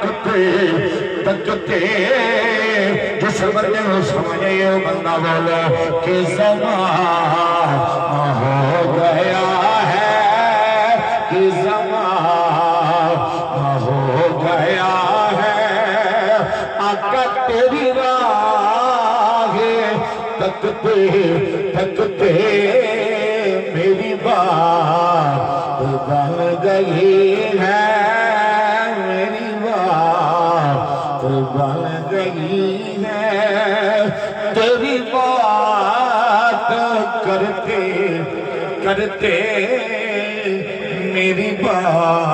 تکتے تکتے جس بندے کو سمجھے یہ بندہ بولو کہ زمان ہو گیا ہے کہ زمان ہو گیا ہے آقا تیری راہ تکتے تکتے میری بات بن گئی ہے میری بات بن گئی ہے تیری بات کرتے کرتے میری بات